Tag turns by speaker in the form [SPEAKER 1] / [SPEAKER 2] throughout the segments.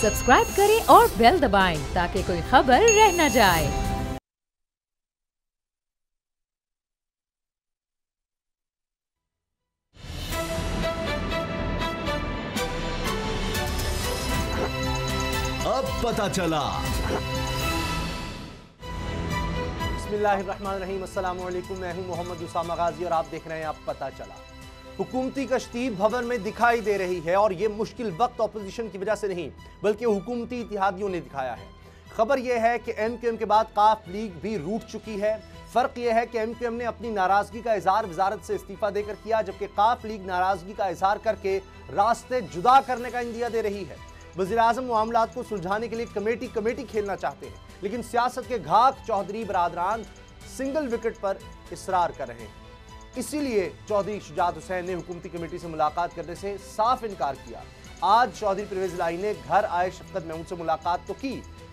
[SPEAKER 1] Subscribe करें और bell दबाएं ताकि कोई खबर रह न जाए।
[SPEAKER 2] अब पता चला।
[SPEAKER 3] बिस्मिल्लाहिर्रहमानिर्रहीम, अस्सलाम वालेकुम। मैं हूं मोहम्मद उसामा गाजी और आप देख रहे हैं अब पता चला। हुकूमती कश्ती भवन में दिखाई दे रही है और ये मुश्किल वक्त अपोजिशन की वजह से नहीं बल्कि हुकूमती इत्तेहादियों ने दिखाया है। खबर यह है कि एमक्यूएम के बाद काफ लीग भी रूठ चुकी है। फर्क यह है कि एमक्यूएम ने अपनी नाराजगी का इजहार वजारत से इस्तीफा देकर किया, जबकि काफ लीग नाराजगी का इजहार करके रास्ते जुदा करने का इंदिया दे रही है। वज़ीर-ए-आज़म मामलात को सुलझाने के लिए कमेटी खेलना चाहते हैं, लेकिन सियासत के घाक चौधरी बरादरान सिंगल विकेट पर इसरार कर रहे हैं। इसीलिए चौधरी शुजात हुसैन ने हुकूमती कमेटी से मुलाकात करने से साफ इनकार किया। आज चौधरी परवेज इलाही ने घर आए शफकत महमूद से मुलाकात तो की,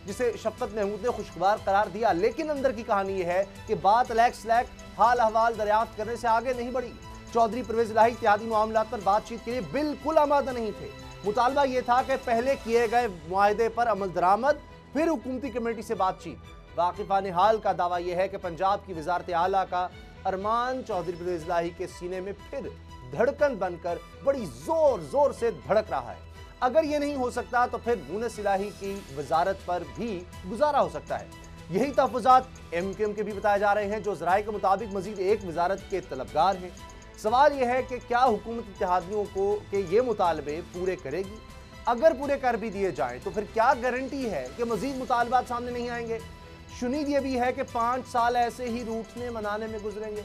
[SPEAKER 3] जिसे शफकत महमूद ने खुशगवार करार दिया, लेकिन अंदर की कहानी यह है कि बात लैक हाल अहवाल दरियाफ्त करने से आगे नहीं बढ़ी। चौधरी परवेज इलाही इत्तेहादी मामलात पर बातचीत के लिए बिल्कुल आमादा नहीं थे। मुतालबा यह था कि पहले किए गए मुआहदे पर अमल दरामद, फिर हुकूमती कमेटी से बातचीत। वाकिफान हाल का दावा यह है कि पंजाब की वजारत आला का अरमान चौधरी परवेज इलाही के सीने में फिर धड़कन बनकर बड़ी जोर से धड़क रहा है। अगर यह नहीं हो सकता तो फिर मुनस इलाही की वजारत पर भी गुजारा हो सकता है। यही तहफ़्फ़ुज़ात एमक्यूएम के भी बताए जा रहे हैं, जो ज़राए के मुताबिक मजीद एक वजारत के तलबगार हैं। सवाल यह है कि क्या हुकूमत इत्तेहादियों को के ये मुतालबे पूरे करेगी? अगर पूरे कर भी दिए जाएं तो फिर क्या गारंटी है कि मजीद मुतालबात सामने नहीं आएंगे? शुनीद यह भी है कि 5 साल ऐसे ही रूठने मनाने में गुजरेंगे।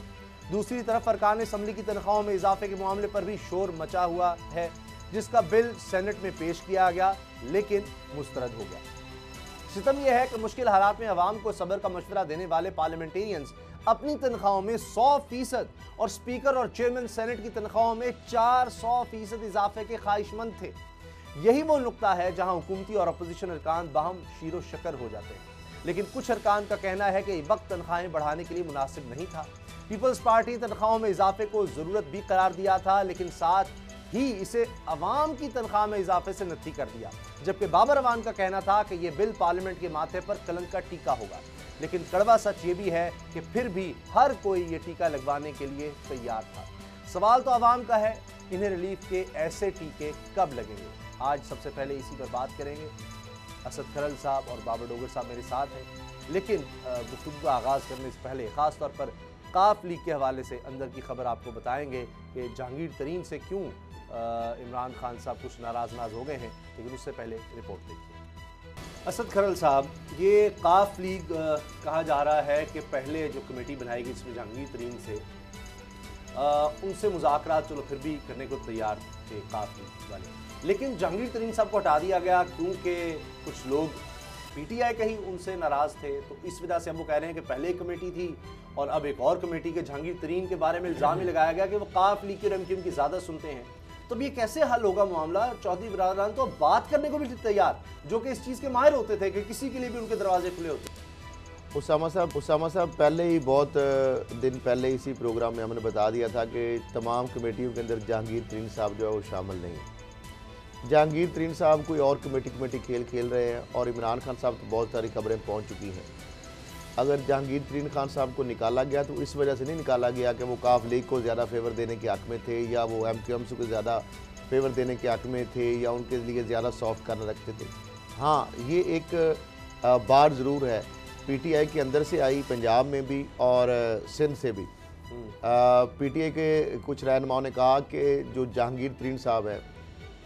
[SPEAKER 3] दूसरी तरफ अरकान असम्बली की तनख्वाहों में इजाफे के मामले पर भी शोर मचा हुआ है, जिसका बिल सेनेट में पेश किया गया लेकिन मुस्तरद हो गया। सितम यह है कि मुश्किल हालात में अवाम को सब्र का मशवरा देने वाले पार्लियामेंटेरियंस अपनी तनख्वाहों में 100% और स्पीकर और चेयरमैन सेनेट की तनख्वाहों में 400% इजाफे के ख्वाहिशमंद थे। यही वो नुक्ता है जहां हुकूमती और अपोजिशन अरकान बाहम शीरो शकर हो जाते हैं। लेकिन कुछ अरकान का कहना है कि वक्त तनख्वाहें बढ़ाने के लिए मुनासिब नहीं था। पीपल्स पार्टी ने तनख्वाहों में इजाफे को जरूरत भी करार दिया था, लेकिन साथ ही इसे अवाम की तनख्वाह में इजाफे से नत्थी कर दिया। जबकि बाबर अवान का कहना था कि यह बिल पार्लियामेंट के माथे पर कलंक का टीका होगा। लेकिन कड़वा सच ये भी है कि फिर भी हर कोई ये टीका लगवाने के लिए तैयार था। सवाल तो अवाम का है, इन्हें रिलीफ के ऐसे टीके कब लगेंगे? आज सबसे पहले इसी पर बात करेंगे। असद खरल साहब और बाबर डोगर साहब मेरे साथ हैं, लेकिन गुफ्तगू का आगाज़ करने से पहले ख़ास तौर पर काफ लीग के हवाले से अंदर की खबर आपको बताएंगे कि जहांगीर तरीन से क्यों इमरान खान साहब कुछ नाराज हो गए हैं। लेकिन उससे पहले रिपोर्ट देखिए। असद खरल साहब, ये काफ लीग कहा जा रहा है कि पहले जो कमेटी बनाई गई इसमें जहांगीर तरीन से उनसे मुज़ाकरात चलो फिर भी करने को तैयार थे काफ लीग वाले, लेकिन जहांगीर तरीन साहब को हटा दिया गया क्योंकि कुछ लोग पीटीआई के ही उनसे नाराज़ थे। तो इस वजह से हम वो कह रहे हैं कि पहले एक कमेटी थी और अब एक और कमेटी के जहांगीर तरीन के बारे में इल्ज़ाम ही लगाया गया कि वो काफ लीग की और एमक्यूएम की ज़्यादा सुनते हैं। तो ये कैसे हल होगा मामला? चौधरी बरादरान तो बात करने को भी तैयार, जो कि इस चीज़ के माहिर होते थे कि किसी के लिए भी उनके दरवाजे खुले होते।
[SPEAKER 4] उसामा साहब पहले ही बहुत दिन पहले इसी प्रोग्राम में हमने बता दिया था कि तमाम कमेटियों के अंदर जहांगीर तरीन साहब जो है वो शामिल नहीं है। जहांगीर तरीन साहब कोई और कमेटी खेल रहे हैं और इमरान खान साहब तो बहुत सारी खबरें पहुंच चुकी हैं। अगर जहांगीर तरीन खान साहब को निकाला गया तो इस वजह से नहीं निकाला गया कि वो काफ लीग को ज़्यादा फेवर देने के हक़ में थे या वो एमक्यूएम को ज़्यादा फेवर देने के हक़ में थे या उनके लिए ज़्यादा सॉफ्ट करना रखते थे। हाँ, ये एक बार ज़रूर है पीटीआई के अंदर से आई, पंजाब में भी और सिंध से भी। पीटीआई के कुछ रहनुमाओं ने कहा कि जो जहांगीर तरीन साहब है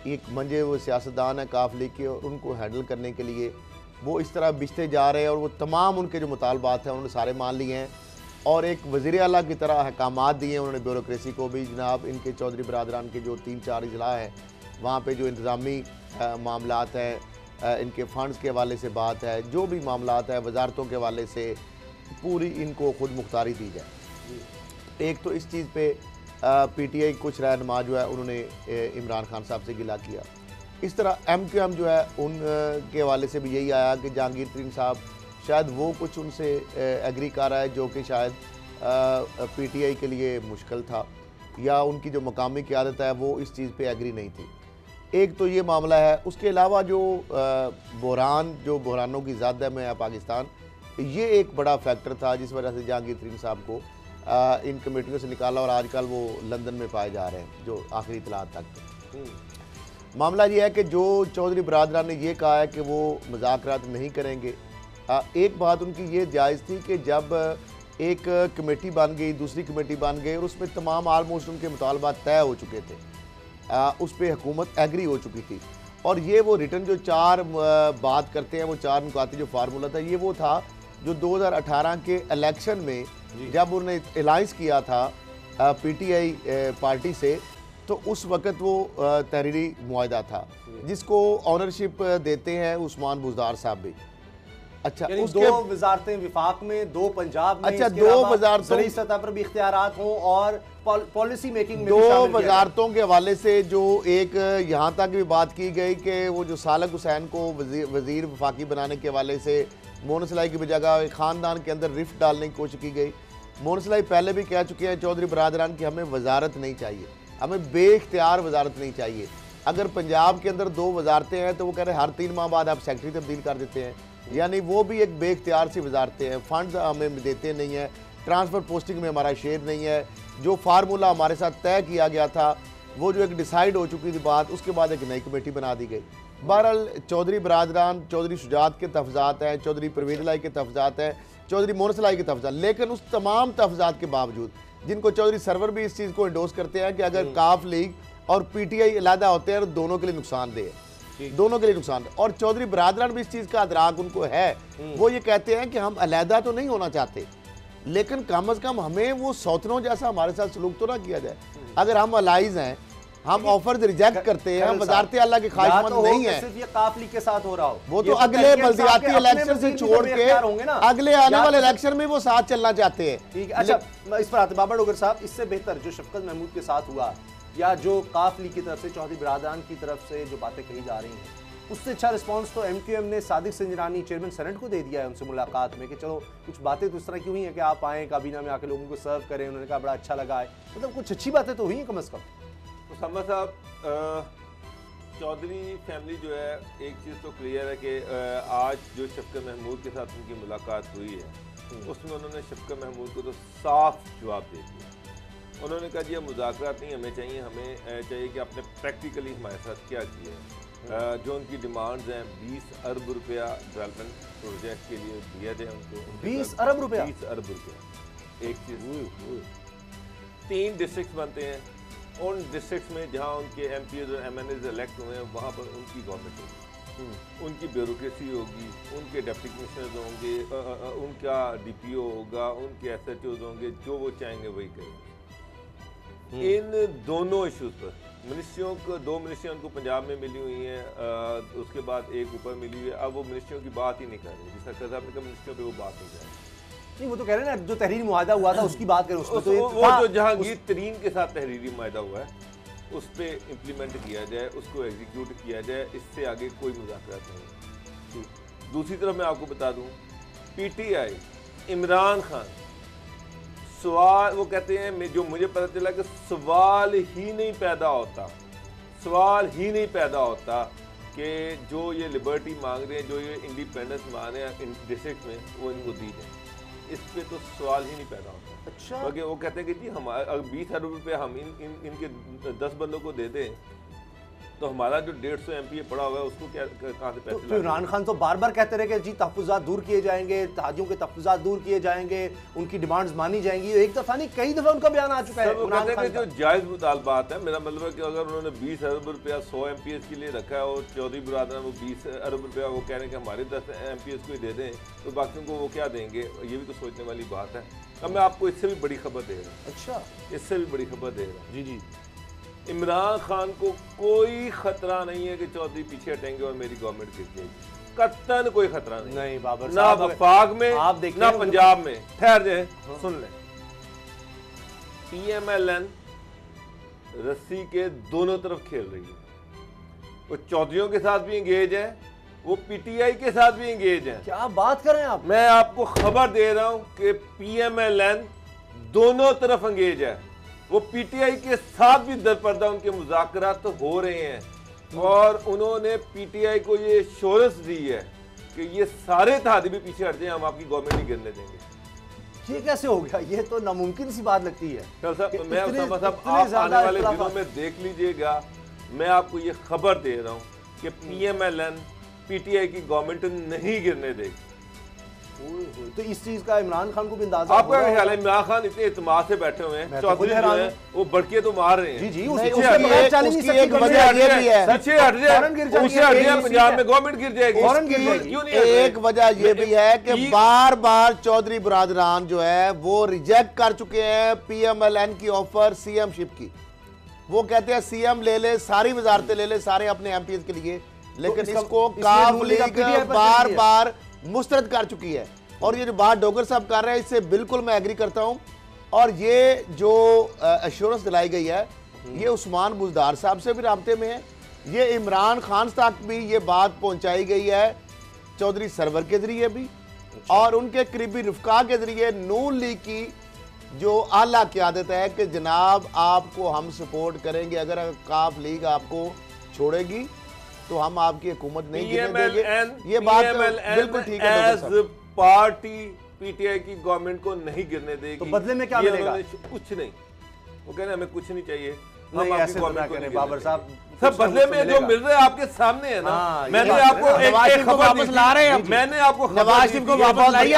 [SPEAKER 4] एक मंजे वो सियासतदान है काफ लीग के, और उनको हैंडल करने के लिए वो इस तरह बिछते जा रहे हैं और वो तमाम उनके जो मुतालबात हैं उन्होंने सारे मान लिए हैं और एक वज़ीर आला की तरह अहकामात दिए हैं उन्होंने ब्यूरोक्रेसी को भी। जनाब इनके चौधरी बरादरान के जो 3-4 इजला हैं वहाँ पे जो इंतज़ामी मामलात हैं, इनके फ़ंड्स के हवाले से बात है, जो भी मामलात है वजारतों के हवाले से पूरी इनको खुद मुख्तारी दी जाए। एक तो इस चीज़ पे पीटीआई कुछ रहनुमा जो है उन्होंने इमरान खान साहब से गिला किया। इस तरह एमक्यूएम जो है उनके हवाले से भी यही आया कि जहांगीर तरीन साहब शायद वो कुछ उनसे एग्री कर रहा है जो कि शायद पीटीआई के लिए मुश्किल था, या उनकी जो मकामी क़यादत है वो इस चीज़ पे एग्री नहीं थी। एक तो ये मामला है। उसके अलावा जो बहरानों की ज़्यादा में है पाकिस्तान, ये एक बड़ा फैक्टर था जिस वजह से जहांगीर तरीन साहब को इन कमेटियों से निकाला और आजकल वो लंदन में पाए जा रहे हैं, जो आखिरी इतलात तक। मामला ये है कि जो चौधरी बरादरान ने ये कहा है कि वो मुज़ाकरात नहीं करेंगे, एक बात उनकी ये जायज़ थी कि जब एक कमेटी बन गई, दूसरी कमेटी बन गई और उसमें तमाम आलमोस्ट उनके मुतालबात तय हो चुके थे, उस पर हुकूमत एग्री हो चुकी थी, और ये वो रिटर्न जो 4 बात करते हैं, वो 4 नुकाती जो फार्मूला था, ये वो था जो 2018 के इलेक्शन में जब उन्होंने अलाइंस किया था पीटीआई पार्टी से, तो उस वक़्त वो तहरीरी मुआहदा था जिसको ऑनरशिप देते हैं उस्मान बुज़दार साहब भी। अच्छा,
[SPEAKER 3] उसके 2 वजारतें विफाक में, 2 पंजाब में,
[SPEAKER 4] अच्छा 2 वजारतों
[SPEAKER 3] सतह पर भी इख्तियारात हों और पॉलिसी मेकिंग में
[SPEAKER 4] 2 वजारतों के हवाले से जो एक यहाँ तक भी बात की गई कि वो जो सालक हुसैन को वजीर वफाकी बनाने के हवाले से मोहन सलाई की बजाय ख़ानदान के अंदर रिफ्ट डालने की कोशिश की गई। मोहन सलाई पहले भी कह चुके हैं चौधरी बरादरान की हमें वजारत नहीं चाहिए, हमें बेख्तियार वजारत नहीं चाहिए। अगर पंजाब के अंदर 2 वजारतें हैं तो वो कह रहे हैं हर 3 माह बाद आप सेक्रेटरी तब्दील कर देते हैं, यानी वो भी एक बेख्तियार सी वजारतें हैं। फंड्स हमें देते नहीं हैं, ट्रांसफ़र पोस्टिंग में हमारा शेयर नहीं है, जो फार्मूला हमारे साथ तय किया गया था वो जो एक डिसाइड हो चुकी थी बात, उसके बाद एक नई कमेटी बना दी गई। बहरहाल चौधरी बरादरान, चौधरी शुजात के तफजात हैं, चौधरी परवेज़ लाई के तफजात हैं, चौधरी मोहन सलाई के तफजात, लेकिन उस तमाम तफजात के बावजूद जिनको चौधरी सरवर भी इस चीज़ को इंडोर्स करते हैं कि अगर काफ लीग और पीटीआई अलहदा होते हैं तो दोनों के लिए नुकसानदेह है, दोनों के लिए नुकसान। और चौधरी बरादरान भी इस चीज़ का अदराक उनको है, वो ये कहते हैं कि हम अलहदा तो नहीं होना चाहते, लेकिन कम अज़ कम हमें वो सौतनों जैसा हमारे साथ सलूक तो ना किया जाए। अगर हम अलाइज हैं, हम ऑफर रिजेक्ट करते हैं, हम वजारत अल्लाह के ख्वाहिशमंद नहीं है,
[SPEAKER 3] सिर्फ ये काफली के साथ हो रहा हो,
[SPEAKER 4] वो तो अगले बल्दियाती इलेक्शन से छोड़ के अगले आने वाले इलेक्शन में वो साथ चलना चाहते हैं।
[SPEAKER 3] ठीक है, अच्छा इस पर आते बाबर डोगर साहब, इससे बेहतर जो शफकत महमूद के साथ हुआ या जो काफली की तरफ से चौधरी बरादरान की तरफ से जो बातें कही जा रही हैं, उससे अच्छा रिस्पांस तो एमक्यूएम ने सादिक संजरानी चेयरमैन सेनेट को दे दिया है उनसे मुलाकात में कि चलो कुछ बातें तो इस तरह की हुई हैं कि आप आएँ काबीना में आके लोगों को सर्व करें, उन्होंने कहा बड़ा अच्छा लगा है, मतलब कुछ अच्छी बातें तो हुई हैं कम अज़ कम।
[SPEAKER 2] उसामा साहब, चौधरी फैमिली जो है, एक चीज़ तो क्लियर है कि आज जो शफकत महमूद के साथ उनकी मुलाकात हुई है उसमें उन्होंने शफकत महमूद को तो साफ जवाब दे दिया। उन्होंने कहा जी मुज़ाकरात नहीं हमें चाहिए, हमें चाहिए कि आपने प्रैक्टिकली हमारे साथ क्या किया है। जो उनकी डिमांड्स हैं 20 अरब रुपया डेवलपमेंट प्रोजेक्ट के लिए दिया जाए उनको।
[SPEAKER 3] 20 अरब रुपया?
[SPEAKER 2] 20 अरब रुपया। एक चीज़, 3 डिस्ट्रिक्ट बनते हैं, उन डिस्ट्रिक्ट में जहाँ उनके एमपीज और एमएनएज इलेक्ट हुए हैं वहाँ पर उनकी गवर्नमेंट होगी, उनकी ब्यूरोक्रेसी होगी, उनके डिप्टी कमिश्नर्स होंगे, उनका डीपीओ होगा, उनके एसएचओज होंगे, जो वो चाहेंगे वही करेंगे। इन दोनों इश्यूज पर मिनिस्ट्रियों को 2 मिनिस्ट्रियाँ उनको पंजाब में मिली हुई हैं, उसके बाद एक ऊपर मिली हुई है। अब वो मिनिस्ट्रियों की बात ही नहीं कर रहे, जिस तरह साहब ने कहा मिनिस्ट्रियों पर वो बात नहीं कर रहे।
[SPEAKER 3] नहीं, वो तो कह रहे हैं ना जो तहरीरी मुआहदा हुआ था उसकी बात करें, उसमें तो
[SPEAKER 2] वो जो जहांगीर तरीन के साथ तहरीरी मुआहदा हुआ है उस पर इम्प्लीमेंट किया जाए, उसको एग्जीक्यूट किया जाए, इससे आगे कोई मुज़ाकरात नहीं। दूसरी तरफ मैं आपको बता दूं, पीटीआई इमरान खान सवाल, वो कहते हैं जो मुझे पता चला कि सवाल ही नहीं पैदा होता कि जो ये लिबर्टी मांग रहे हैं, जो ये इंडिपेंडेंस मांग रहे हैं डिस्ट्रिक्ट में, वो इनको दी जाए। इस पे तो सवाल ही नहीं पैदा होता।
[SPEAKER 3] अच्छा,
[SPEAKER 2] क्योंकि वो कहते हैं कि जी हमारे अगर 20 अरब रुपये हम इनके 10 बंदों को दे दें तो हमारा जो 150 एमपीए पड़ा हुआ है उसको क्या कहाँ से पैसे
[SPEAKER 3] तो इमरान खान तो बार बार कहते रहे कि जी तहफ़्फ़ुज़ात दूर किए जाएंगे, हाजियों के तहफ़्फ़ुज़ात दूर किए जाएंगे, उनकी डिमांड्स मानी जाएंगी। एक दफ़ा नहीं कई दफ़ा उनका बयान आ चुका है।
[SPEAKER 2] वो कहते हैं कि जो जायज़ मुतालबात है, मेरा मतलब है कि अगर उन्होंने 20 अरब रुपया 100 एमपीएस के लिए रखा है और चौधरी बरादरान वो 20 अरब रुपया वो कह रहे हैं कि हमारे 10 एमपीएस को ही दे दें, तो बाकियों को वो क्या देंगे, ये भी तो सोचने वाली बात है। अब मैं आपको इससे भी बड़ी खबर दे रहा हूँ।
[SPEAKER 3] अच्छा,
[SPEAKER 2] इससे भी बड़ी खबर दे रहा हूँ।
[SPEAKER 3] जी जी,
[SPEAKER 2] इमरान खान को कोई खतरा नहीं है कि चौधरी पीछे हटेंगे और मेरी गवर्नमेंट गिर जाएगी। कत्तन कोई खतरा नहीं
[SPEAKER 3] बाबर
[SPEAKER 2] ना वफाक में
[SPEAKER 3] आप
[SPEAKER 2] ना पंजाब में। ठहर जाए, सुन लें, पीएमएलएन रस्सी के दोनों तरफ खेल रही है। वो चौधरियों के साथ भी एंगेज है, वो पीटीआई के साथ भी एंगेज है।
[SPEAKER 3] क्या बात कर रहे हैं आप?
[SPEAKER 2] मैं आपको खबर दे रहा हूं कि पीएमएलएन दोनों तरफ एंगेज है। वो पीटीआई के साथ भी दरपर्दा उनके मुज़ाकरात तो हो रहे हैं, और उन्होंने पीटीआई को ये एश्योरेंस दी है कि ये सारे इत्तेहादी भी पीछे हट जाए, हम आपकी गवर्नमेंट नहीं गिरने देंगे।
[SPEAKER 3] ये कैसे हो गया? ये तो नामुमकिन सी बात लगती है।
[SPEAKER 2] साहब मैं उसामा साहब आप आने वाले दिनों में देख लीजिएगा, मैं आपको ये खबर दे रहा हूँ कि पीएमएलएन पीटीआई की गवर्नमेंट नहीं गिरने देगी।
[SPEAKER 3] तो इस चीज का इमरान खान को भी अंदाजा
[SPEAKER 2] आपका क्या ख्याल है? इमरान खान इतने इत्मीनान से बैठे हुए हैं, चौधरी जो है वो बढ़के तो मार रहे हैं।
[SPEAKER 3] जी जी,
[SPEAKER 4] उसकी
[SPEAKER 3] एक वजह
[SPEAKER 4] ये भी है कि बार बार चौधरी बरादरान जो है वो रिजेक्ट कर चुके हैं पीएमएलएन की ऑफर सीएम शिप की। वो कहते हैं सीएम ले ले, सारी वजारतें ले ले, सारे अपने एमपीज के लिए, लेकिन इसको काफ लीग बार बार मुस्तरद कर चुकी है। और ये जो बात डोगर साहब कर रहे हैं इससे बिल्कुल मैं एग्री करता हूं। और ये जो एश्योरेंस दिलाई गई है ये उस्मान बुजदार साहब से भी राब्ते में है, ये इमरान खान तक भी ये बात पहुंचाई गई है चौधरी सरवर के जरिए भी, और उनके करीबी रफका के जरिए नून लीग की जो आला क़यादत है कि जनाब आपको हम सपोर्ट करेंगे, अगर काफ लीग आपको छोड़ेगी तो हम आपकी हुकूमत नहीं गिरने देंगे। ये बात बिल्कुल ठीक है।
[SPEAKER 2] पार्टी पीटीआई की गवर्नमेंट को नहीं गिरने देगी।
[SPEAKER 3] तो बदले में क्या मिलेगा?
[SPEAKER 2] कुछ नहीं, वो कह रहे हमें कुछ नहीं चाहिए।
[SPEAKER 3] नहीं, ऐसे तो ना करें बाबर साहब।
[SPEAKER 2] सब बदले में जो मिल रहा है आपके सामने है ना। मैंने आपको एक खबर वापस ला रहे हैं, मैंने आपको
[SPEAKER 3] नवाज शरीफ को वापस लाइए।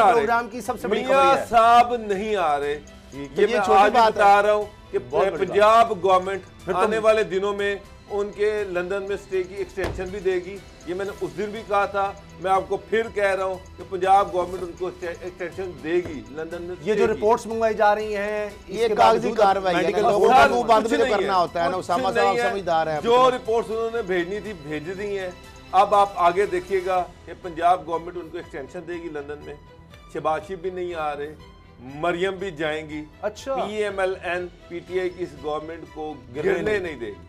[SPEAKER 3] प्रोग्राम की सबसे बड़ी खबर है
[SPEAKER 2] साहब नहीं आ रहे। ये मैं आज बता रहा हूँ कि पंजाब गवर्नमेंट आने वाले दिनों में उनके लंदन में स्टे की एक्सटेंशन भी देगी। ये मैंने उस दिन भी कहा था, मैं आपको फिर कह रहा हूँ कि पंजाब गवर्नमेंट उनको एक्सटेंशन देगी लंदन में।
[SPEAKER 3] ये जो रिपोर्ट्स मंगवाई जा रही हैं
[SPEAKER 4] ये कागजी कार्रवाई है, लोगों का मुंह बंद भी करना होता है ना। उसामा साहब समझदार हैं।
[SPEAKER 2] जो रिपोर्ट्स उन्होंने भेजनी थी भेज दी हैं। अब आप आगे देखिएगा कि पंजाब गवर्नमेंट उनको एक्सटेंशन देगी लंदन में। शहबाज शरीफ भी नहीं आ रहे, मरियम भी जाएंगी।
[SPEAKER 3] अच्छा,
[SPEAKER 2] पीएमएलएन पीटीआई की इस गवर्नमेंट को गिरने नहीं देगी,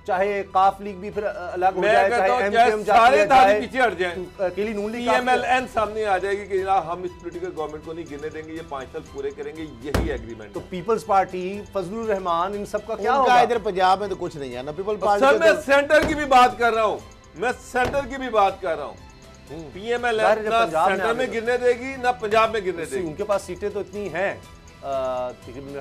[SPEAKER 3] चाहे काफ लीग भी फिर अलग हो जाए, चाहे एमपीएम
[SPEAKER 2] सारे दादी पीछे हट जाएं,
[SPEAKER 3] अकेली नून लीग
[SPEAKER 2] पीएमएलएन सामने आ जाएगी कि जनाब हम इस पॉलिटिकल गवर्नमेंट को नहीं गिरने देंगे, ये 5 साल पूरे करेंगे, यही एग्रीमेंट।
[SPEAKER 3] तो पीपल्स पार्टी, फजलुर रहमान, इन सब का क्या होगा?
[SPEAKER 4] इधर पंजाब में तो कुछ नहीं है ना पीपल्स पार्टी।
[SPEAKER 2] सर मैं सेंटर की भी बात कर रहा हूँ, मैं सेंटर की भी बात कर रहा हूँ। पीएमएलएन ना सेंटर में गिरने देगी ना पंजाब में गिरने देगी।
[SPEAKER 3] उनके पास सीटें तो इतनी हैं, तकरीबन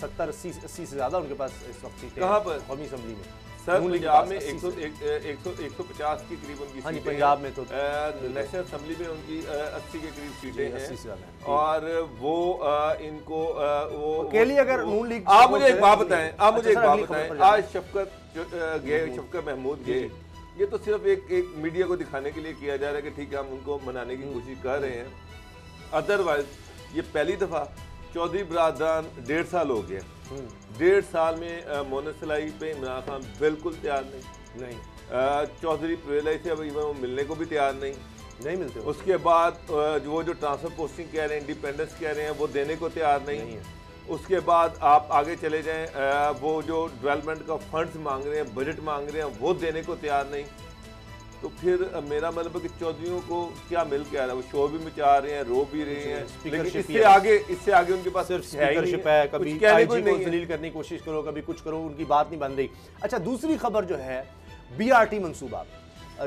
[SPEAKER 3] 70-80 से ज्यादा उनके पास इस वक्त सीटें।
[SPEAKER 2] कहाँ पर?
[SPEAKER 3] कौमी असेंबली में।
[SPEAKER 2] सर पंजाब में 150 की करीब उनकी सीटें हैं।
[SPEAKER 3] पंजाब में तो
[SPEAKER 2] नेशनल असेंबली में उनकी 80 के करीब सीटें हैं। और वो इनको वो
[SPEAKER 3] अकेली अगर नून लीग।
[SPEAKER 2] आप मुझे एक बात बताएं, आज शफकत महमूद गए, ये तो सिर्फ एक मीडिया को दिखाने के लिए किया जा रहा है कि ठीक है हम उनको मनाने की कोशिश कर रहे हैं। अदरवाइज ये पहली दफा चौधरी बरादरान 1.5 साल हो गया, 1.5 साल में मोनसलाई पे इमरान खान बिल्कुल तैयार नहीं। चौधरी प्रेलाई से अब वो मिलने को भी तैयार नहीं
[SPEAKER 3] मिलते।
[SPEAKER 2] उसके बाद वो जो ट्रांसफर पोस्टिंग कह रहे हैं, इंडिपेंडेंस कह रहे हैं, वो देने को तैयार नहीं है। उसके बाद आप आगे चले जाएं, वो जो डेवलपमेंट का फंड्स मांग रहे हैं, बजट मांग रहे हैं, वो देने को तैयार नहीं। तो फिर मेरा मतलब है कि चौधरियों को क्या मिल के आ रहा है? वो शोर भी मचा रहे हैं, रो भी रहे हैं, लेकिन इससे आगे उनके पास सिर्फ
[SPEAKER 3] स्पीकरशिप है। कभी आईजी को जलील करने की कोशिश करो, कभी कुछ करो, उनकी बात नहीं बन रही। अच्छा, दूसरी खबर जो है बीआरटी मंसूबा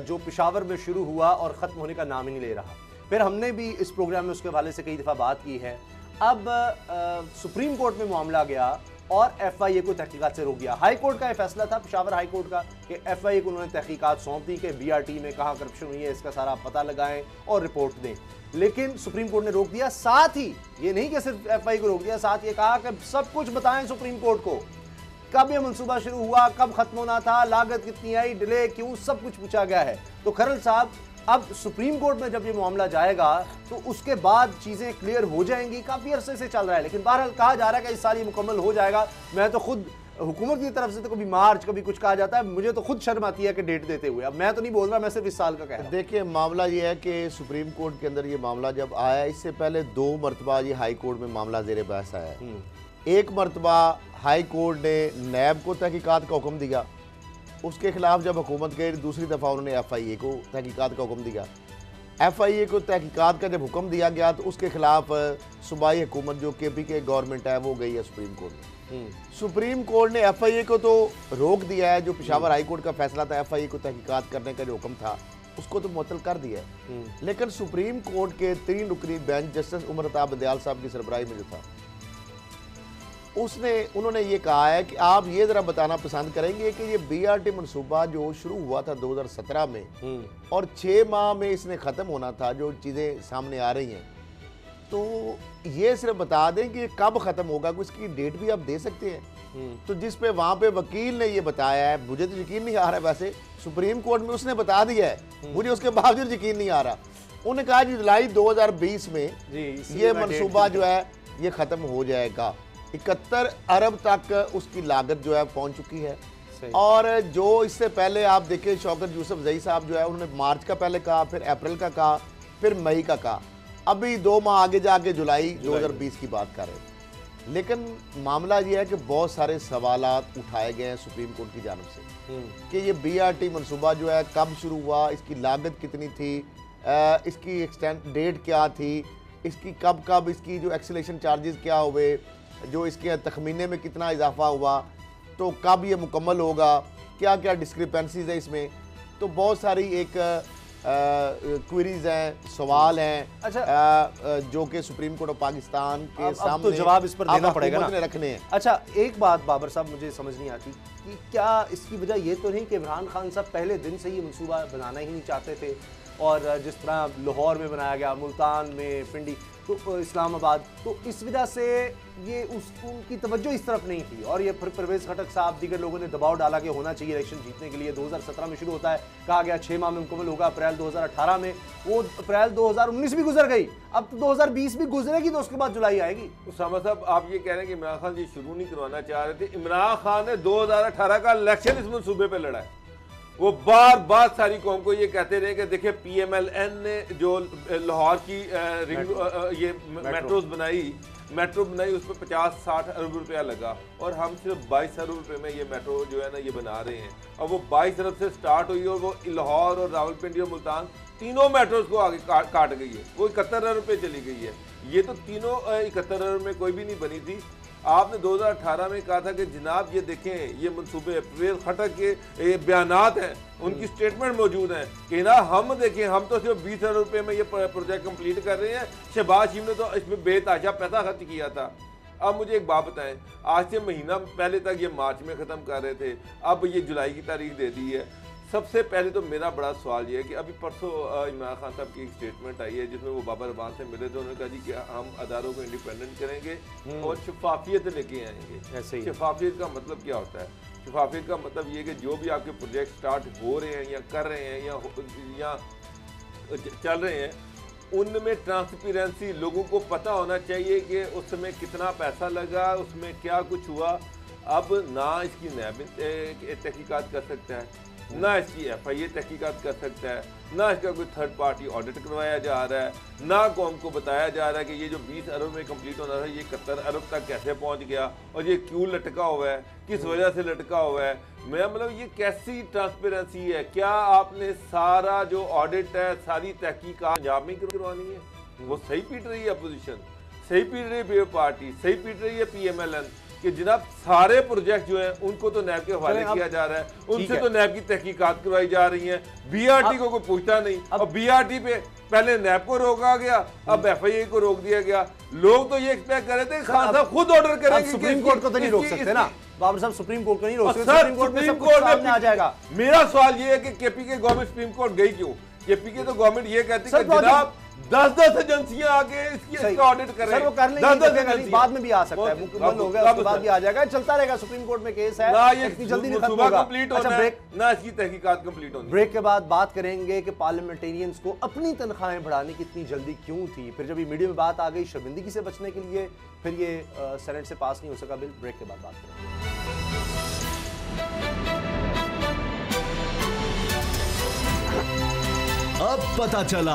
[SPEAKER 3] जो पेशावर में शुरू हुआ और ख़त्म होने का नाम ही नहीं ले रहा। फिर हमने भी इस प्रोग्राम में उसके हवाले से कई दफ़ा बात की है। अब सुप्रीम कोर्ट में मामला गया और एफआईए को तहकीकात से रोक दिया। हाई कोर्ट का यह फैसला था, पेशावर हाई कोर्ट का, कि एफआईए को उन्होंने तहकीकात सौंप दी कि बीआरटी में कहाँ करप्शन हुई है इसका सारा पता लगाएं और रिपोर्ट दें। लेकिन सुप्रीम कोर्ट ने रोक दिया। साथ ही ये नहीं कि सिर्फ एफआईए को रोक दिया, साथ ये कहा कि सब कुछ बताएं सुप्रीम कोर्ट को, कब ये मंसूबा शुरू हुआ, कब खत्म होना था, लागत कितनी आई, डिले क्यों, सब कुछ पूछा गया है। तो खरल साहब, अब सुप्रीम कोर्ट में जब ये मामला जाएगा तो उसके बाद चीज़ें क्लियर हो जाएंगी। काफ़ी अरसे से चल रहा है, लेकिन बहरहाल कहा जा रहा है कि इस साल ये मुकम्मल हो जाएगा। मैं तो खुद हुकूमत की तरफ से तो कभी मार्च, कभी कुछ कहा जाता है, मुझे तो खुद शर्म आती है कि डेट देते हुए। अब मैं तो नहीं बोल रहा, मैं सिर्फ इस साल का कह रहा हूं।
[SPEAKER 4] देखिए, मामला ये है कि सुप्रीम कोर्ट के अंदर ये मामला जब आया, इससे पहले 2 मरतबा ये हाई कोर्ट में मामला ज़ेर बहस आया है। एक मरतबा हाई कोर्ट ने नैब को तहकीकात का हुक्म दिया, उसके खिलाफ जब हुकूमत गई, दूसरी दफ़ा उन्होंने एफआईए को तहकीकात का हुक्म दिया। एफआईए को तहकीकात का जब हुक्म दिया गया तो उसके खिलाफ सूबाई हुकूमत जो केपी के गवर्नमेंट है वो गई है सुप्रीम कोर्ट में। सुप्रीम कोर्ट ने एफआईए को तो रोक दिया है, जो पेशावर हाई कोर्ट का फैसला था एफआईए को तहकीकात करने का जो हुक्म था उसको तो मुअत्तल कर दिया है। लेकिन सुप्रीम कोर्ट के 3 रुकनी बेंच जस्टिस उमर अता बंदयाल साहब की सरबराही में जो था उन्होंने ये कहा है कि आप ये जरा बताना पसंद करेंगे कि ये बीआरटी मनसूबा जो शुरू हुआ था 2017 में और 6 माह में इसने ख़त्म होना था, जो चीज़ें सामने आ रही हैं, तो ये सिर्फ बता दें कि ये कब ख़त्म होगा, कोई इसकी डेट भी आप दे सकते हैं। तो जिस पे वहाँ पे वकील ने ये बताया है, मुझे तो यकीन नहीं आ रहा है, वैसे सुप्रीम कोर्ट में उसने बता दिया है, मुझे उसके बावजूद यकीन नहीं आ रहा। उन्होंने कहा कि जुलाई 2020 में ये मनसूबा जो है ये ख़त्म हो जाएगा। 71 अरब तक उसकी लागत जो है पहुंच चुकी है। और जो इससे पहले आप देखें शौकत यूसुफ जई साहब जो है उन्होंने मार्च का पहले कहा, फिर अप्रैल का कहा, फिर मई का कहा, अभी 2 माह आगे जाके जुलाई 2020 की बात कर रहे हैं। लेकिन मामला ये है कि बहुत सारे सवालात उठाए गए हैं सुप्रीम कोर्ट की जानिब से कि ये बीआरटी मनसूबा जो है कब शुरू हुआ, इसकी लागत कितनी थी, इसकी एक्सटेंड डेट क्या थी, इसकी कब इसकी जो एक्सीलेशन चार्जेस क्या हुए, जो इसके तखमीने में कितना इजाफा हुआ, तो कब ये मुकम्मल होगा, क्या क्या डिस्क्रिपेंसीज है इसमें। तो बहुत सारी एक क्वेरीज हैं, सवाल हैं।
[SPEAKER 3] अच्छा,
[SPEAKER 4] जो कि सुप्रीम कोर्ट ऑफ पाकिस्तान के सामने
[SPEAKER 3] तो जवाब इस पर देना पड़ेगा ना,
[SPEAKER 4] रखने हैं।
[SPEAKER 3] अच्छा, एक बात बाबर साहब मुझे समझ नहीं आती कि क्या इसकी वजह ये तो नहीं कि इमरान खान साहब पहले दिन से ये मंसूबा बनाना ही नहीं चाहते थे, और जिस तरह लाहौर में बनाया गया, मुल्तान में, पिंडी, तो इस्लामाबाद, तो इस वजह से ये उनकी तवज्जो इस तरफ नहीं थी, और ये फिर परवेज़ खटक साहब दीगर लोगों ने दबाव डाला कि होना चाहिए इलेक्शन जीतने के लिए। 2017 में शुरू होता है, कहा गया 6 माह में मुकम्मल होगा, अप्रैल 2018 में, वो अप्रैल 2019 भी गुजर गई, अब तो 2020 भी गुजरेगी, तो उसके बाद जुलाई आएगी।
[SPEAKER 2] उसामा साहब, आप ये कह रहे हैं कि इमरान खान जी शुरू नहीं करवाना चाह रहे थे। इमरान खान ने 2018 का इलेक्शन इस मनसूबे पर लड़ा है। वो बार बार सारी कौम को ये कहते रहे कि देखिए PMLN ने जो लाहौर की ये मेट्रो बनाई उस पर 50-60 अरब रुपया लगा, और हम सिर्फ 22 अरब रुपये में ये मेट्रो जो है ना ये बना रहे हैं। और वो 22 अरब से स्टार्ट हुई और वो लाहौर और रावलपिंडी और मुल्तान तीनों मेट्रोज को आगे काट गई है। वो 71 अरब पे चली गई है। ये तो तीनों 71 अरब में कोई भी नहीं बनी थी। आपने 2018 में कहा था कि जनाब ये देखें, ये मनसूबे परवेज़ खटक के बयानात हैं, उनकी स्टेटमेंट मौजूद हैं कि ना हम देखें, हम तो सिर्फ 20 अरब रुपये में ये प्रोजेक्ट कंप्लीट कर रहे हैं। शहबाज शरीफ ने तो इसमें बेताशा पैसा खर्च किया था। अब मुझे एक बात बताएं, आज से महीना पहले तक ये मार्च में ख़त्म कर रहे थे, अब ये जुलाई की तारीख दे दी है। सबसे पहले तो मेरा बड़ा सवाल ये है कि अभी परसों इमरान खान साहब की एक स्टेटमेंट आई है जिसमें वो बाबर अबान से मिले थे। उन्होंने कहा जी कि हम अदारों को इंडिपेंडेंट करेंगे और शफाफियत लेके आएंगे। शफाफियत का मतलब क्या होता है? शफाफियत का मतलब ये कि जो भी आपके प्रोजेक्ट स्टार्ट हो रहे हैं या कर रहे हैं या चल रहे हैं, उनमें ट्रांसपेरेंसी, लोगों को पता होना चाहिए कि उसमें कितना पैसा लगा, उसमें क्या कुछ हुआ। अब ना इसकी नैब तहकीकात कर सकता है, ना इसकी FIA तहकीकात कर सकता है, ना इसका कोई थर्ड पार्टी ऑडिट करवाया जा रहा है, ना कौम को बताया जा रहा है कि ये जो 20 अरब में कंप्लीट होना था ये 71 अरब तक कैसे पहुंच गया और ये क्यों लटका हुआ है, किस वजह से लटका हुआ है। मैं मतलब ये कैसी ट्रांसपेरेंसी है? क्या आपने सारा जो ऑडिट है, सारी तहकीकात पंजाब में करवानी है? वो सही पीट रही है अपोजिशन, सही पीट रही है पार्टी, सही पीट रही है PMLN कि जनाब सारे प्रोजेक्ट जो हैं उनको तो नैब के हवाले किया जा रहा है, उनसे तो नैब की तहकीकात करवाई जा रही है। BRT को कोई पूछता नहीं, और BRT पे पहले नैब को रोका गया, अब FIA को रोक दिया गया। लोग तो ये एक्सपेक्ट कर रहे थे खान साहब खुद ऑर्डर करेंगे।
[SPEAKER 3] सुप्रीम कोर्ट को तो नहीं रोक सकते ना बाबर साहब, सुप्रीम कोर्ट को नहीं रोक सकते, सुप्रीम कोर्ट में सब कुछ सामने आ जाएगा।
[SPEAKER 2] मेरा सवाल ये है कि KPK गवर्नमेंट सुप्रीम कोर्ट गई क्यों? KPK तो गवर्नमेंट ये कहती है कि जनाब 10-10 एजेंसियां आके इसका ऑडिट कर रहे हैं।
[SPEAKER 3] सर वो कर लेंगे, बाद में भी आ सकता है, मुकम्मल हो गया उसके बाद भी आ जाएगा, चलता रहेगा। सुप्रीम कोर्ट में केस है,
[SPEAKER 2] ना ये
[SPEAKER 3] इतनी जल्दी नहीं खत्म
[SPEAKER 2] मनसूबा
[SPEAKER 3] होगा।
[SPEAKER 2] कंप्लीट होना है, ना इसकी तहकीकात कंप्लीट होनी है।
[SPEAKER 3] ब्रेक के बाद बात करेंगे कि पार्लियामेंटेरियंस को अपनी तनख्वाहें बढ़ाने की इतनी जल्दी क्यों थी। फिर जब ये मीडिया में बात आ गई शर्मिंदगी से बचने के लिए, फिर ये सेनेट से पास नहीं हो सका बिल। ब्रेक के बाद बात करेंगे।
[SPEAKER 5] अब पता चला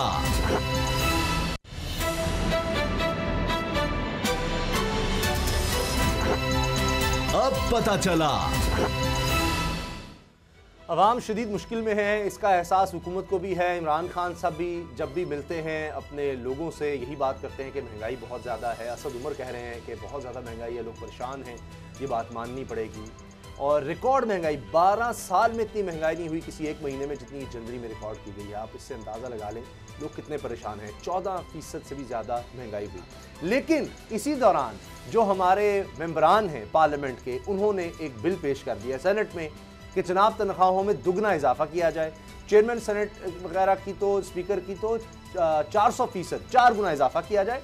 [SPEAKER 3] अवाम शदीद मुश्किल में है, इसका एहसास हुकूमत को भी है। इमरान खान साहब भी जब भी मिलते हैं अपने लोगों से यही बात करते हैं कि महंगाई बहुत ज़्यादा है। असद उमर कह रहे हैं कि बहुत ज़्यादा महंगाई है, लोग परेशान हैं, ये बात माननी पड़ेगी। और रिकॉर्ड महंगाई, 12 साल में इतनी महंगाई नहीं हुई किसी एक महीने में जितनी जनवरी में रिकॉर्ड की गई है। आप इससे अंदाज़ा लगा लें लोग कितने परेशान हैं। 14% से भी ज़्यादा महंगाई हुई। लेकिन इसी दौरान जो हमारे मेंबरान हैं पार्लियामेंट के, उन्होंने एक बिल पेश कर दिया सेनेट में कि जनाब तनख्वाहों में दुगना इजाफा किया जाए। चेयरमैन सेनेट वगैरह की तो, स्पीकर की तो 400%, 4 गुना इजाफा किया जाए।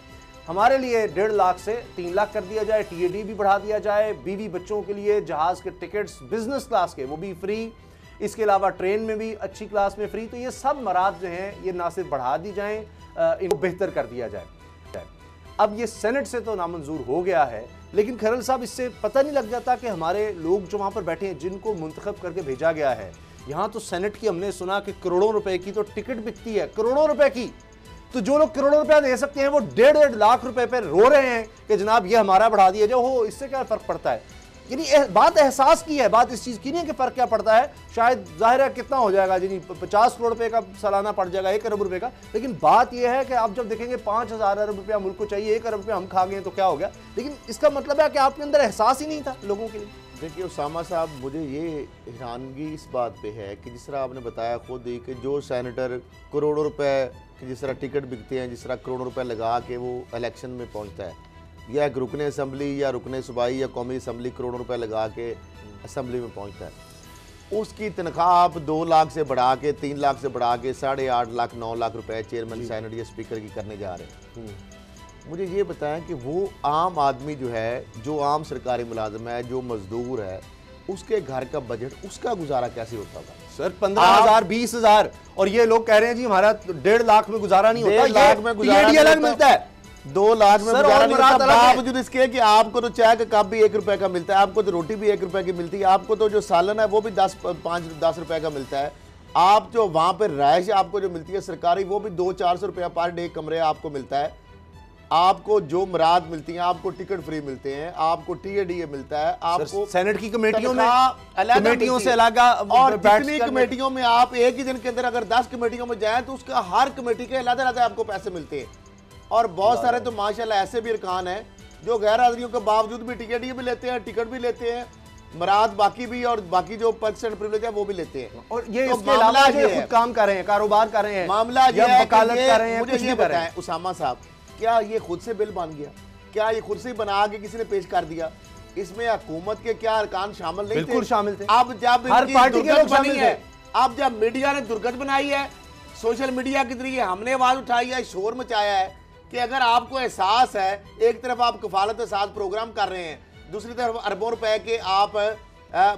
[SPEAKER 3] हमारे लिए 1.5 लाख से 3 लाख कर दिया जाए। TAD भी बढ़ा दिया जाए। बीवी बच्चों के लिए जहाज़ के टिकट्स बिजनेस क्लास के वो भी फ्री। इसके अलावा ट्रेन में भी अच्छी क्लास में फ्री। तो ये सब मराद जो हैं ये ना सिर्फ बढ़ा दी जाएं, इनको बेहतर कर दिया जाए। अब ये सेनेट से तो नामंजूर हो गया है, लेकिन खरल साहब इससे पता नहीं लग जाता कि हमारे लोग जो वहाँ पर बैठे हैं, जिनको मुंतखब करके भेजा गया है, यहाँ तो सेनेट की हमने सुना कि करोड़ों रुपए की तो टिकट बिकती है, करोड़ों रुपए की। तो जो लोग करोड़ों रुपया दे सकते हैं वो 1.5 लाख रुपए पे रो रहे हैं कि जनाब ये हमारा बढ़ा दिया जाए। हो, इससे क्या फ़र्क पड़ता है? यानी बात एहसास की है, बात इस चीज़ की नहीं है कि फ़र्क क्या पड़ता है। शायद जाहिर है कितना हो जाएगा जी, 50 करोड़ रुपए का सालाना पड़ जाएगा, 1 अरब रुपए का। लेकिन बात यह है कि आप जब देखेंगे 5,000 अरब रुपया मुल्क को चाहिए, 1 अरब रुपया हम खा गए तो क्या हो गया। लेकिन इसका मतलब है कि आपके अंदर एहसास ही नहीं था लोगों के लिए।
[SPEAKER 4] देखिए उसामा साहब, मुझे ये हैरानगी इस बात पे है कि जिस तरह आपने बताया खुद ही कि जो सेनेटर करोड़ों रुपए कि जिस तरह टिकट बिकते हैं, जिस तरह करोड़ों रुपए लगा के वो इलेक्शन में पहुंचता है, या एक रुकने असम्बली या रुकने सूबाई या कौमी असम्बली करोड़ों रुपए लगा के असम्बली में पहुंचता है, उसकी तनख्वाह आप 2 लाख से बढ़ा के 3 लाख से बढ़ा के 8.5 लाख 9 लाख रुपए चेयरमैन सेनेट या स्पीकर की करने जा रहे हैं। मुझे ये बताएं कि वो आम आदमी जो है, जो आम सरकारी मुलाजिम है, जो मजदूर है, उसके घर का बजट, उसका गुजारा कैसे होता होगा?
[SPEAKER 3] सर 15,000 20,000, और ये लोग कह रहे हैं जी हमारा 1.5 लाख में गुजारा नहीं होता।
[SPEAKER 4] 1.5 लाख में गुजारा
[SPEAKER 3] TAD अलग मिलता है,
[SPEAKER 4] 2 लाख में
[SPEAKER 3] सर,
[SPEAKER 4] गुजारा नहीं
[SPEAKER 3] और
[SPEAKER 4] होता।
[SPEAKER 3] अलग है।
[SPEAKER 4] बावजूद इसके कि आपको तो चाय का कप भी 1 रुपए का मिलता है, आपको तो रोटी भी 1 रुपए की मिलती है, आपको तो जो सालन है वो भी 10 रुपए का मिलता है। आप जो वहां पर रहायश आपको जो मिलती है सरकारी, वो भी 200-400 रुपया पर डे कमरे आपको मिलता है। आपको जो मराद मिलती हैं, आपको टिकट फ्री मिलते हैं, आपको TAD मिलता है, आपको
[SPEAKER 3] सेनेट की कमेटियों में
[SPEAKER 4] कमेटियों
[SPEAKER 3] से अलग,
[SPEAKER 4] और जितनी कमेटियों में आप एक ही दिन के अंदर अगर 10 कमेटियों में जाएं तो उसका हर कमेटी के अलग-अलग आपको पैसे मिलते हैं। और बहुत सारे तो माशाल्लाह ऐसे भी अरकान हैं जो गैर हाजिरियों के बावजूद भी TAD भी लेते हैं, टिकट भी लेते हैं, मराद बाकी भी, और बाकी जो पर्सन प्रिविलेज है वो भी लेते हैं।
[SPEAKER 3] और ये
[SPEAKER 4] तो
[SPEAKER 3] इसके अलावा जो खुद काम कर रहे हैं, कारोबार कर रहे हैं,
[SPEAKER 4] मामला ये है
[SPEAKER 3] वकालत
[SPEAKER 4] कि
[SPEAKER 3] कर रहे हैं,
[SPEAKER 4] मुझे
[SPEAKER 3] कुछ
[SPEAKER 4] ये
[SPEAKER 3] भी कर रहे हैं।
[SPEAKER 4] बताएं उसामा साहब, क्या ये खुद से बिल बन गया? क्या ये खुद से बना के किसी ने पेश कर दिया? इसमें हुकूमत के क्या अरकान शामिल नहीं थे?
[SPEAKER 3] बिल्कुल शामिल थे।
[SPEAKER 4] अब जब
[SPEAKER 3] हर पार्टी के लोग शामिल थे।
[SPEAKER 4] अब जब मीडिया ने दुर्गत बनाई है, सोशल मीडिया के जरिए हमने आवाज उठाई है, शोर मचाया है कि अगर आपको एहसास है, एक तरफ आप कफालत के साथ प्रोग्राम कर रहे हैं, दूसरी तरफ अरबों रुपए के आप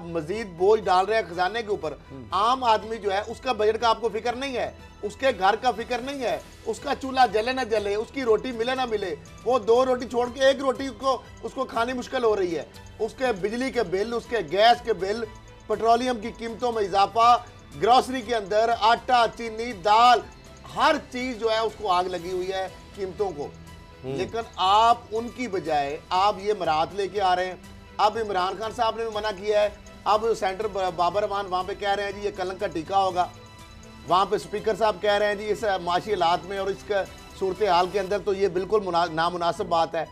[SPEAKER 4] मजीद बोझ डाल रहे हैं खजाने के ऊपर। आम आदमी जो है उसका बजट का आपको फिक्र नहीं है, उसके घर का फिक्र नहीं है, उसका चूल्हा जले ना जले, उसकी रोटी मिले ना मिले, वो 2 रोटी छोड़ के 1 रोटी को उसको खानी मुश्किल हो रही है। उसके बिजली के बिल, उसके गैस के बिल, पेट्रोलियम की कीमतों में इजाफा, ग्रोसरी के अंदर आटा, चीनी, दाल, हर चीज जो है उसको आग लगी हुई है कीमतों को। लेकिन आप उनकी बजाय आप ये मराहत लेके आ रहे हैं। अब इमरान खान साहब ने भी मना किया है। अब सेंटर बाबर रहमान वहाँ पे कह रहे हैं जी ये कलंक का टीका होगा। वहाँ पे स्पीकर साहब कह रहे हैं जी इस माशी हालात में और इसका सूरत हाल के अंदर तो ये बिल्कुल नामुनासिब बात है।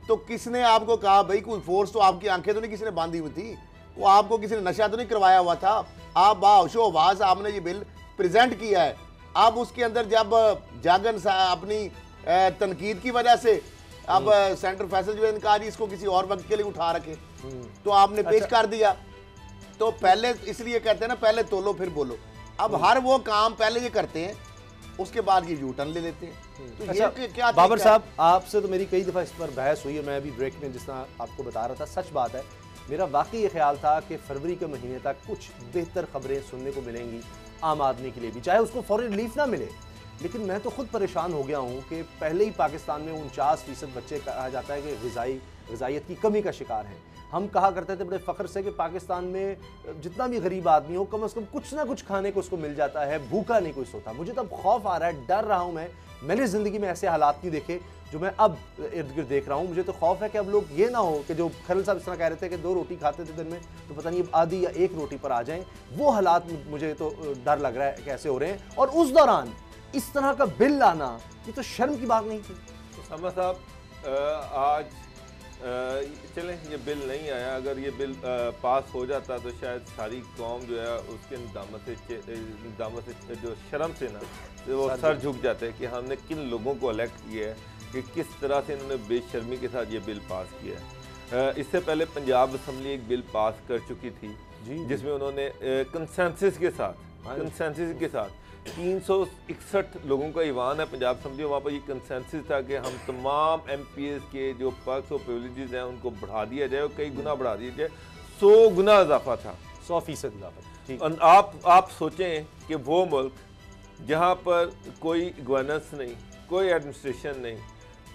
[SPEAKER 4] तो किसने आपको कहा भाई, कोई फोर्स तो आपकी आंखें तो नहीं किसी ने बांधी हुई थी, वो आपको किसी ने नशा तो नहीं करवाया हुआ था। आप बाहोशो आवाज आपने ये बिल प्रेजेंट किया है। अब उसके अंदर जब जागन अपनी तनकीद की वजह से अब सेंटर फैसल जो है कहा जी इसको किसी और वक्त के लिए उठा रखे, तो आपने पेश कर दिया। तो पहले इसलिए कहते हैं ना, पहले तोलो फिर बोलो। अब हर वो काम पहले ये करते हैं, उसके बाद ये यूटर्न ले लेते हैं। तो
[SPEAKER 3] अच्छा,
[SPEAKER 4] ये क्या
[SPEAKER 3] बाबर साहब, आपसे तो मेरी कई दफ़ा इस पर बहस हुई है। मैं अभी ब्रेक में जिस तरह आपको बता रहा था, सच बात है, मेरा वाकई ये ख्याल था कि फरवरी के महीने तक कुछ बेहतर खबरें सुनने को मिलेंगी आम आदमी के लिए भी, चाहे उसको फौरी रिलीफ ना मिले। लेकिन मैं तो खुद परेशान हो गया हूँ कि पहले ही पाकिस्तान में 49% बच्चे कहा जाता है कि ग़िज़ाइयत की कमी का शिकार हैं। हम कहा करते थे बड़े फ़ख्र से कि पाकिस्तान में जितना भी गरीब आदमी हो कम से कम कुछ ना कुछ खाने को उसको मिल जाता है, भूखा नहीं कोई सोता। मुझे तब खौफ आ रहा है, डर रहा हूँ मैंने ज़िंदगी में ऐसे हालात नहीं देखे। जो मैं अब इर्द गिर्द देख रहा हूँ, मुझे तो खौफ है कि अब लोग ये ना हो कि जो खरल साहब इस तरह कह रहे थे कि 2 रोटी खाते थे दिन में, तो पता नहीं अब आधी या 1 रोटी पर आ जाएं। वो हालात मुझे तो डर लग रहा है कैसे हो रहे हैं। और उस दौरान इस तरह का बिल लाना, ये तो शर्म की बात नहीं थी।
[SPEAKER 2] उसामा साहब, आज चलें ये बिल नहीं आया, अगर ये बिल पास हो जाता तो शायद सारी कौम जो है उसके निदामत से जो शर्म से ना वो सर झुक जाते हैं कि हमने किन लोगों को इलेक्ट किया है, कि किस तरह से इन्होंने बेशर्मी के साथ ये बिल पास किया है। इससे पहले पंजाब असम्बली एक बिल पास कर चुकी थी जिसमें उन्होंने कंसेंसस के साथ 361 लोगों का ईवान है पंजाब असम्बली, वहाँ पर ये कंसेंसस था कि हम तमाम MPs के जो पर्क्स और प्रिविलेजेस हैं उनको बढ़ा दिया जाए और कई गुना बढ़ा दिया जाए। 100 गुना इजाफा था,
[SPEAKER 3] 100% इजाफा।
[SPEAKER 2] आप सोचें कि वो मुल्क जहाँ पर कोई गवर्नेंस नहीं, कोई एडमिनिस्ट्रेशन नहीं,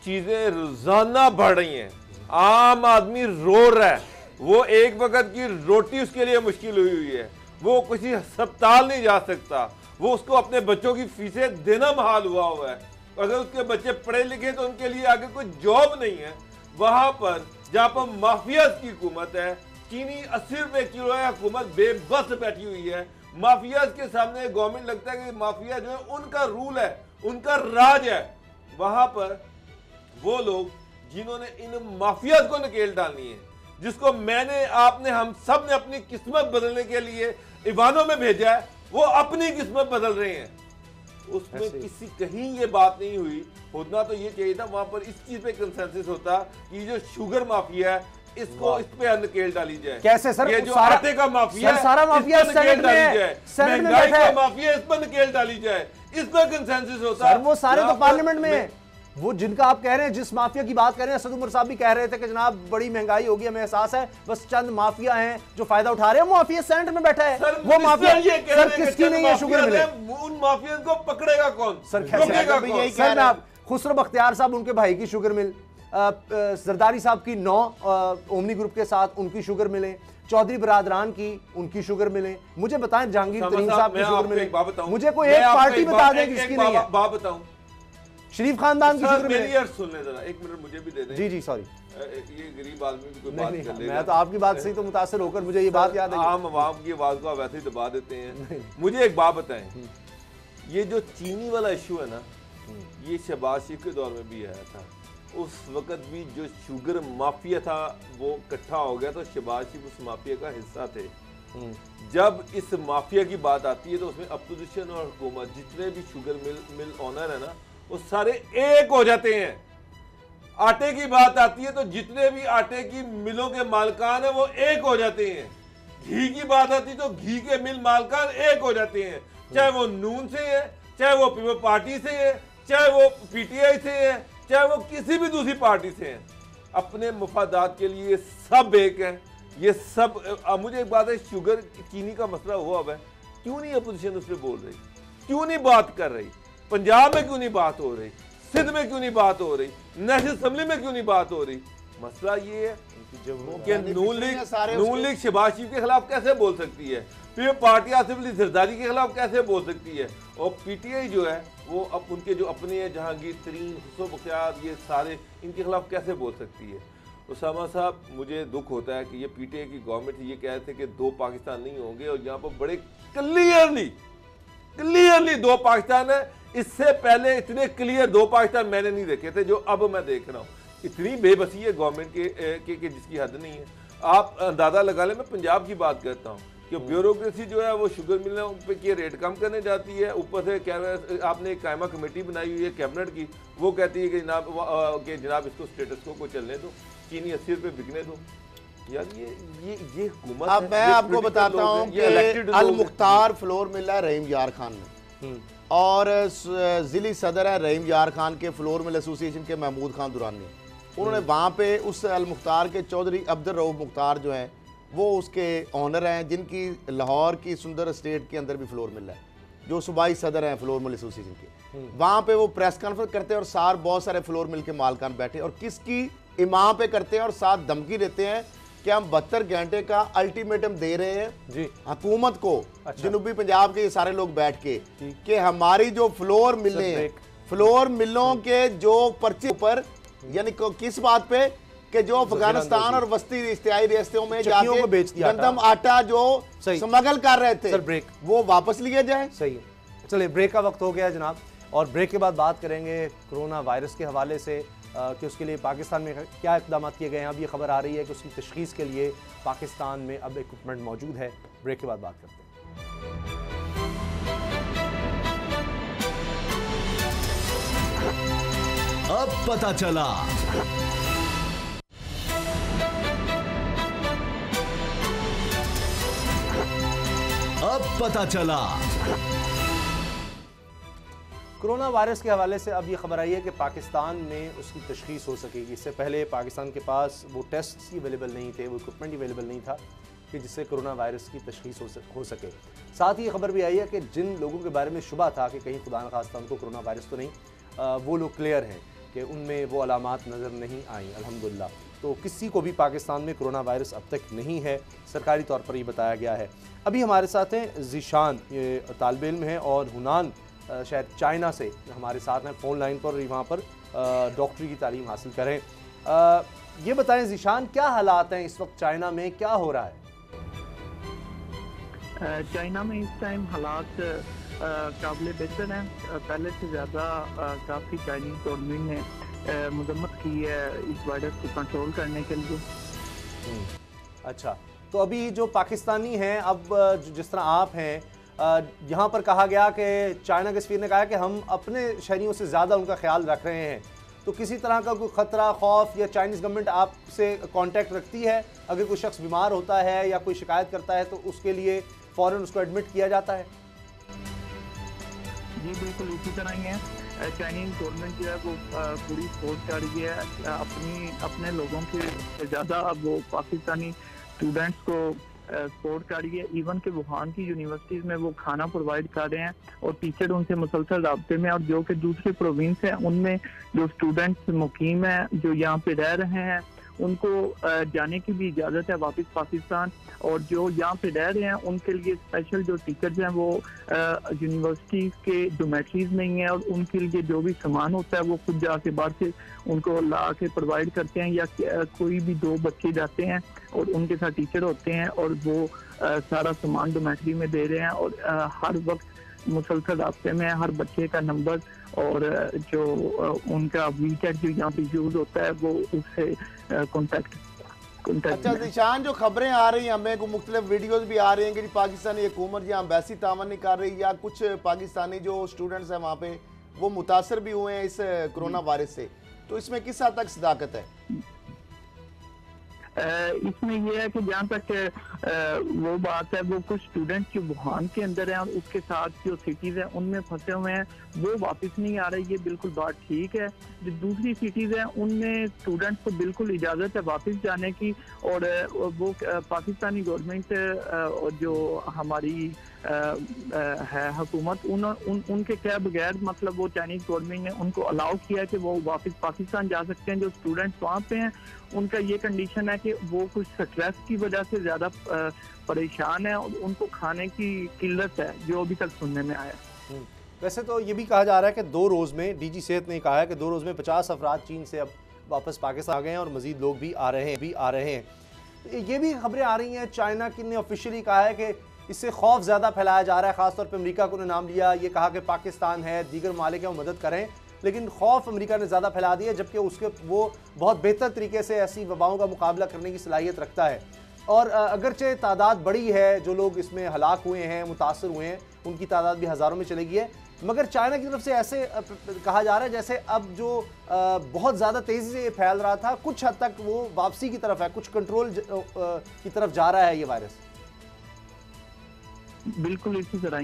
[SPEAKER 2] चीज़ें रोज़ाना बढ़ रही हैं, आम आदमी रो रहा है, वो एक वक्त की रोटी उसके लिए मुश्किल हुई है, वो किसी अस्पताल नहीं जा सकता, वो उसको अपने बच्चों की फीसें देना महाल हुआ है, अगर उसके बच्चे पढ़े लिखे तो उनके लिए आगे कोई जॉब नहीं है। वहाँ पर जहाँ पर माफियाज की हुकूमत है, चीनी 80 रुपये किलो है, हुकूमत बेबस बैठी हुई है, माफियाज के सामने गवर्नमेंट लगता है कि माफिया जो है उनका रूल है, उनका राज है। वहाँ पर वो लोग जिन्होंने इन माफियाज को नकेल डालनी है, जिसको मैंने आपने हम सब ने अपनी किस्मत बदलने के लिए ईवानों में भेजा है, वो अपनी किस्मत बदल रहे हैं। उसमें किसी कहीं ये बात नहीं हुई, होना तो ये चाहिए था वहां पर इस चीज पे कंसेंसस होता कि जो शुगर माफिया है इसको इस पे नकेल डाली जाए।
[SPEAKER 3] कैसे सर?
[SPEAKER 2] ये जो आटे का माफिया है,
[SPEAKER 3] सारा माफिया
[SPEAKER 2] नकेल डाली जाए, महंगाई का माफिया इस पर नकेल डाली जाए, इस पर कंसेंसस होता।
[SPEAKER 3] वो सारे तो पार्लियामेंट में है, वो जिनका आप कह रहे हैं, जिस माफिया की बात कर रहे हैं, असद उमर साहब भी कह रहे थे कि जनाब बड़ी महंगाई होगी, हमें एहसास है, बस चंद माफिया हैं जो फायदा उठा रहे हैं। वो माफिया सेनेट में बैठा है, वो माफिया सर किसकी नहीं है शुगर मिले,
[SPEAKER 2] उन माफिया को पकड़ेगा कौन?
[SPEAKER 3] सर कैसे? खुसरो बख्तियार साहब उनके भाई की शुगर मिल, जरदारी साहब की 9 ओमनी ग्रुप के साथ उनकी शुगर मिले, चौधरी बरादरान की उनकी शुगर मिले। मुझे बताएं जहांगीर तरीन साहब की शुगर मिले, मुझे कोई एक पार्टी बता दें किसकी नहीं है।
[SPEAKER 2] बात बताऊं,
[SPEAKER 3] शरीफ खानदान की शुगर
[SPEAKER 2] मेरी यार सुन ले जरा, 1 मिनट मुझे भी दे दें।
[SPEAKER 3] जी सॉरी,
[SPEAKER 2] ये गरीब आदमी भी कोई बात कर लेगा।
[SPEAKER 3] मैं तो आपकी बात से ही तो मुतासिर होकर मुझे ये बात याद है।
[SPEAKER 2] आम आवाम की आवाज को वैसे ही दबा देते हैं। मुझे एक बात बताएं, ये जो चीनी वाला इशू है ना, ये शहबाज शरीफ के दौर में भी आया था। उस वक्त भी जो शुगर माफिया था वो इकट्ठा हो गया, तो शहबाज शरीफ उस माफिया का हिस्सा थे। जब इस माफिया की बात आती है तो उसमें अपोजिशन और हुकूमत, जितने भी शुगर मिल ऑनर है ना, वो सारे एक हो जाते हैं। आटे की बात आती है तो जितने भी आटे की मिलों के मालकान है वो एक हो जाते हैं। घी की बात आती है तो घी के मिल मालकान एक हो जाते हैं, चाहे वो नून से है, चाहे वो पीपल पार्टी से है, चाहे वो PTI से है, चाहे वो किसी भी दूसरी पार्टी से है। अपने मुफादात के लिए सब एक है। ये सब मुझे एक बात है, शुगर चीनी का मसला हुआ है, क्यों नहीं अपोजिशन उस पर बोल रही, क्यों नहीं बात कर रही? पंजाब में क्यों नहीं बात हो रही? सिंध में क्यों नहीं बात हो रही? नेशनल असेंबली में क्यों नहीं बात हो रही? मसला ये है कि नून लीग शहबाज शरीफ के खिलाफ कैसे बोल सकती है, फिर पार्टी आसिफ अली जरदारी के खिलाफ कैसे बोल सकती है, और PTI जो है वो अब उनके जो अपने हैं जहांगीर तरीन, खुसरो बख्तियार, ये सारे इनके खिलाफ कैसे बोल सकती है? उसामा साहब, मुझे दुख होता है कि ये PTI की गवर्नमेंट ये कह रहे थे कि 2 पाकिस्तान नहीं होंगे, और यहाँ पर बड़े क्लियरली 2 पाकिस्तान है। इससे पहले इतने क्लियर 2 पाकिस्तान मैंने नहीं देखे थे जो अब मैं देख रहा हूँ। इतनी बेबसी है गवर्नमेंट के जिसकी हद नहीं है। आप अंदाजा लगा लें, मैं पंजाब की बात करता हूँ कि ब्यूरोक्रेसी जो है वो शुगर मिलने पे की रेट कम करने जाती है, ऊपर से आपने एक कायमा कमेटी बनाई हुई है कैबिनेट की, वो कहती है कि जनाब इसको स्टेटस को चलने दो, चीनी 80 रुपये बिकने दो। यार ये हुकूमत है।
[SPEAKER 4] अब मैं आपको बताता हूँ कि अल मुख्तार फ्लोर मिल है रहीम यार खान में, और जिली सदर है रहीम यार खान के फ्लोर मिल एसोसिएशन के महमूद खान दुरानी। उन्होंने वहाँ पे उस अल मुख्तार के चौधरी अब्दुल रऊफ मुख्तार जो हैं वो उसके ऑनर हैं, जिनकी लाहौर की सुंदर स्टेट के अंदर भी फ्लोर मिल है, जो सूबाई सदर हैं फ्लोर मिल एसोसिएशन के। वहाँ पे वो प्रेस कॉन्फ्रेंस करते हैं और बहुत सारे फ्लोर मिल के मालकान बैठे और किसकी इमाम पे करते हैं और साथ धमकी देते हैं कि हम 72 घंटे का अल्टीमेटम दे रहे हैं जी हुकूमत को। अच्छा। जनूबी पंजाब के ये सारे लोग बैठ के कि हमारी जो फ्लोर मिले हैं, फ्लोर मिलों के जो पर्चे पर, यानी किस बात पे कि जो अफगानिस्तान और वस्ती इश्तियाई रियासतों में जाके गंदम आटा जो स्मगल कर रहे थे,
[SPEAKER 3] सर ब्रेक,
[SPEAKER 4] वो वापस लिया जाए।
[SPEAKER 3] सही है, चलिए ब्रेक का वक्त हो गया है जनाब, और ब्रेक के बाद बात करेंगे कोरोना वायरस के हवाले से कि उसके लिए पाकिस्तान में क्या इक़दाम किए गए हैं। अब ये खबर आ रही है कि उसकी तशख़ीस के लिए पाकिस्तान में अब इक्विपमेंट मौजूद है। ब्रेक के बाद बात करते हैं।
[SPEAKER 5] अब पता चला, अब पता चला।
[SPEAKER 3] कोरोना वायरस के हवाले से अब ये खबर आई है कि पाकिस्तान में उसकी तशख़ीस हो सकेगी। इससे पहले पाकिस्तान के पास वो टेस्ट ही अवेलेबल नहीं थे, वो इक्विपमेंट ही अवेलेबल नहीं था कि जिससे कोरोना वायरस की तशख़ीस हो सके। साथ ही ये खबर भी आई है कि जिन लोगों के बारे में शुबा था कि कहीं खुदा न खास्ता उनको कोरोना वायरस तो नहीं, वो लोग क्लियर हैं कि उनमें वो अलामात नज़र नहीं आई अल्हम्दुलिल्लाह। तो किसी को भी पाकिस्तान में कोरोना वायरस अब तक नहीं है, सरकारी तौर पर ये बताया गया है। अभी हमारे साथ हैं ज़ीशान, ये तालिब इल्म हैं और हुनान शायद चाइना से हमारे साथ हैं फ़ोन लाइन पर, वहाँ पर डॉक्टरी की तालीम हासिल करें। ये बताएं ज़ीशान, क्या हालात हैं इस वक्त चाइना में, क्या हो रहा है?
[SPEAKER 6] चाइना में इस टाइम हालात काबिल बेहतर हैं। पहले से ज़्यादा काफ़ी चाइनीज़ गवर्नमेंट ने मजम्मत की है इस वायरस को कंट्रोल करने के लिए।
[SPEAKER 3] अच्छा, तो अभी जो पाकिस्तानी हैं, अब जिस तरह आप हैं, यहाँ पर कहा गया कि चाइना के सफीर ने कहा कि हम अपने शहरियों से ज़्यादा उनका ख्याल रख रहे हैं, तो किसी तरह का कोई ख़तरा, खौफ या चाइनीज़ गवर्नमेंट आपसे कांटेक्ट रखती है? अगर कोई शख्स बीमार होता है या कोई शिकायत करता है तो उसके लिए फ़ौरन उसको एडमिट किया जाता है?
[SPEAKER 6] जी बिल्कुल इसी तरह ही है। चाइनीज़ गवर्नमेंट जो है वो पूरी सपोर्ट कर रही है अपने लोगों के ज़्यादा। अब वो पाकिस्तानी स्टूडेंट्स को सपोर्ट कर रही है। इवन के वुहान की यूनिवर्सिटीज़ में वो खाना प्रोवाइड कर रहे हैं और टीचर उनसे मुसलसल राब्ते में। और जो कि दूसरे प्रोविंस हैं उनमें जो स्टूडेंट्स मुकीम हैं, जो यहाँ पे रह रहे हैं, उनको जाने की भी इजाज़त है वापस पाकिस्तान। और जो यहाँ पे रह रहे हैं उनके लिए स्पेशल जो टीचर्स हैं वो यूनिवर्सिटी के डोमेट्रीज में ही हैं, और उनके लिए जो भी सामान होता है वो खुद जाके बाहर से उनको ला के प्रोवाइड करते हैं। या कोई भी 2 बच्चे जाते हैं और उनके साथ टीचर होते हैं और वो सारा सामान डोमेट्री में दे रहे हैं। और हर वक्त मुसलसल रास्ते में हर बच्चे का नंबर और जो उनका वीचैट जो यहाँ पे यूज होता है वो उससे कॉन्टेक्ट।
[SPEAKER 4] अच्छा ज़ीशान, जो खबरें आ रही हैं हमें, को मुख्तलिफ वीडियोज़ भी आ रही हैं कि पाकिस्तानी हुकूमत यहाँ एम्बेसी तावन नहीं कर रही, या कुछ पाकिस्तानी जो स्टूडेंट्स हैं वहाँ पे वो मुतासर भी हुए हैं इस कोरोना वायरस से, तो इसमें किस हद तक सदाकत है?
[SPEAKER 6] इसमें यह है कि जहाँ तक वो बात है, वो कुछ स्टूडेंट जो वुहान के अंदर हैं और उसके साथ जो सिटीज़ हैं उनमें फंसे हुए हैं, वो वापस नहीं आ रहे। ये बिल्कुल बात ठीक है। जो दूसरी सिटीज़ हैं उनमें स्टूडेंट्स को बिल्कुल इजाज़त है वापस जाने की। और वो पाकिस्तानी गवर्नमेंट और जो हमारी है हुकूमत, उनके क्या बगैर मतलब वो चाइनीज़ गवर्नमेंट ने उनको अलाउ किया कि वो वापस पाकिस्तान जा सकते हैं। जो स्टूडेंट्स वहाँ पे हैं उनका ये कंडीशन है कि वो कुछ स्ट्रेस की वजह से ज़्यादा परेशान है और उनको खाने की किल्लत है, जो अभी तक सुनने में आया।
[SPEAKER 3] वैसे तो ये भी कहा जा रहा है कि 2 रोज़ में, डीजी सेहत ने कहा है कि 2 रोज़ में 50 अफराद चीन से अब वापस पाकिस्तान आ गए हैं और मज़ीद लोग भी आ रहे हैं। ये भी खबरें आ रही हैं, चाइना की ने ऑफिशियली कहा है कि इससे खौफ ज़्यादा फैलाया जा रहा है। ख़ासतौर पर अमेरिका को नाम लिया, ये कहा कि पाकिस्तान है, दीगर ममालिक हैं वो मदद करें, लेकिन खौफ अमेरिका ने ज़्यादा फैला दिया, जबकि उसके वो बहुत बेहतर तरीके से ऐसी वबाओं का मुकाबला करने की सलाहियत रखता है। और अगरचे तादाद बड़ी है, जो लोग इसमें हलाक हुए हैं, मुतासर हुए हैं, उनकी तादाद भी हज़ारों में चली गई है, मगर चाइना की तरफ से ऐसे कहा जा रहा है जैसे अब जो बहुत ज़्यादा तेज़ी से फैल रहा था, कुछ हद तक वो वापसी की तरफ है, कुछ कंट्रोल की तरफ जा रहा है ये वायरस।
[SPEAKER 6] बिल्कुल इसी तरह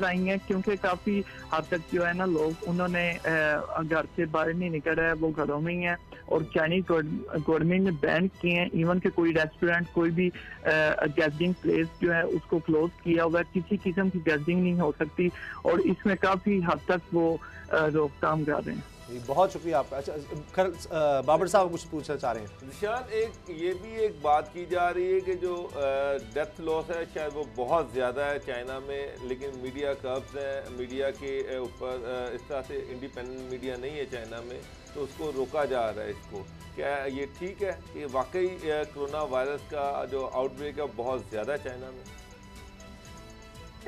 [SPEAKER 6] ही है, क्योंकि काफी हद तक जो है ना लोग उन्होंने घर से बाहर नहीं निकल रहे हैं, वो घरों में ही हैं। और चाइनीज गवर्नमेंट ने बैन किए हैं, इवन के कोई रेस्टोरेंट, कोई भी गैदरिंग प्लेस जो है उसको क्लोज किया हुआ है, किसी किस्म की गैदरिंग नहीं हो सकती। और इसमें काफी हद तक वो रोकथाम कर रहे हैं।
[SPEAKER 3] बहुत शुक्रिया आपका। अच्छा बाबर साहब कुछ पूछना चाह रहे हैं?
[SPEAKER 2] निशान, ये भी एक बात की जा रही है कि जो डेथ लॉस है शायद वो बहुत ज़्यादा है चाइना में, लेकिन मीडिया कर्ब्स है, मीडिया के ऊपर इस तरह से इंडिपेंडेंट मीडिया नहीं है चाइना में, तो उसको रोका जा रहा है इसको। क्या ये ठीक है कि वाकई कोरोना वायरस का जो आउटब्रेक है बहुत ज़्यादा है चाइना में?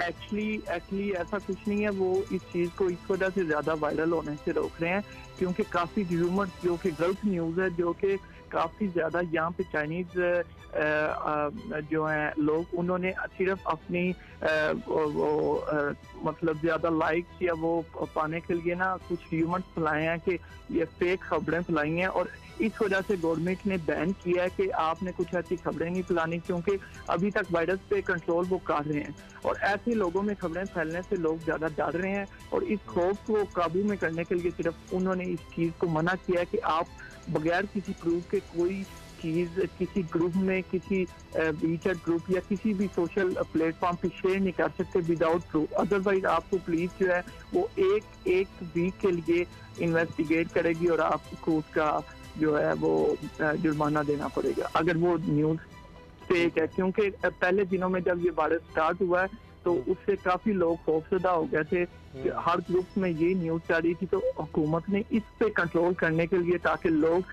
[SPEAKER 6] एक्चुअली ऐसा कुछ नहीं है। वो इस चीज़ को इस वजह से ज़्यादा वायरल होने से रोक रहे हैं क्योंकि काफ़ी र्यूमर जो कि गलत न्यूज़ है, जो कि काफ़ी ज़्यादा यहाँ पे चाइनीज़ जो हैं लोग, उन्होंने सिर्फ अपनी मतलब ज़्यादा लाइक्स या वो पाने के लिए ना कुछ र्यूमर्स फैलाए हैं कि ये फेक खबरें फैलाई हैं, और इस वजह से गवर्नमेंट ने बैन किया है कि आपने कुछ ऐसी खबरें नहीं फैलानी, क्योंकि अभी तक वायरस पे कंट्रोल वो कर रहे हैं। और ऐसे लोगों में खबरें फैलने से लोग ज़्यादा डर रहे हैं, और इस खौफ को काबू में करने के लिए सिर्फ उन्होंने इस चीज़ को मना किया है कि आप बगैर किसी प्रूफ के कोई चीज़ किसी ग्रुप में, किसी वीचैट ग्रुप या किसी भी सोशल प्लेटफॉर्म पे शेयर नहीं कर सकते विदाउट प्रूफ। अदरवाइज आपको पुलिस जो है वो एक वीक के लिए इन्वेस्टिगेट करेगी और आपको उसका जो है वो जुर्माना देना पड़ेगा अगर वो न्यूज़ फेक है। क्योंकि पहले दिनों में जब ये वायरस स्टार्ट हुआ है तो उससे काफ़ी लोग खौफजदा हो गए थे, हर ग्रुप में ये न्यूज़ आ रही थी, तो हुकूमत ने इस पे कंट्रोल करने के लिए ताकि लोग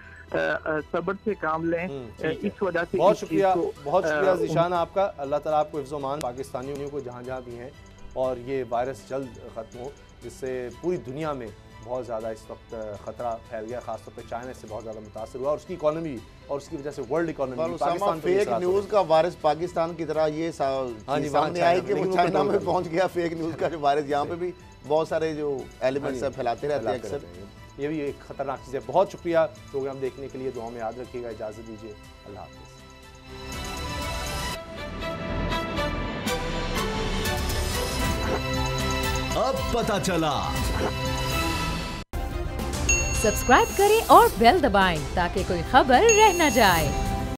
[SPEAKER 6] सब्र से काम लें, इस वजह से
[SPEAKER 3] बहुत शुक्रिया ज़ीशान आपका। अल्लाह ताला आपको हिफ्ज़-ओ-मान पाकिस्तानियों को जहाँ जहाँ भी हैं, और ये वायरस जल्द ख़त्म हो, जिससे पूरी दुनिया में बहुत ज़्यादा इस वक्त ख़तरा फैल गया, खासतौर पर चाइना से बहुत ज़्यादा मुतासर हुआ, और उसकी इकॉनमी और उसकी वजह से world economy
[SPEAKER 4] Pakistan fake news का वायरस पाकिस्तान की तरह ये सामने आई कि वो चाइना में पहुंच गया। फेक न्यूज़ का जो वायरस यहाँ पे भी बहुत सारे जो एलिमेंट्स है फैलाते रहते हैं अक्सर।
[SPEAKER 3] ये भी एक खतरनाक चीज़ है। बहुत शुक्रिया प्रोग्राम देखने के लिए, दुआ में याद रखिएगा। इजाज़त दीजिए, अल्लाह हाफ़िज़।
[SPEAKER 5] अब पता चला।
[SPEAKER 1] सब्सक्राइब करें और बेल दबाएं ताकि कोई खबर रह न जाए।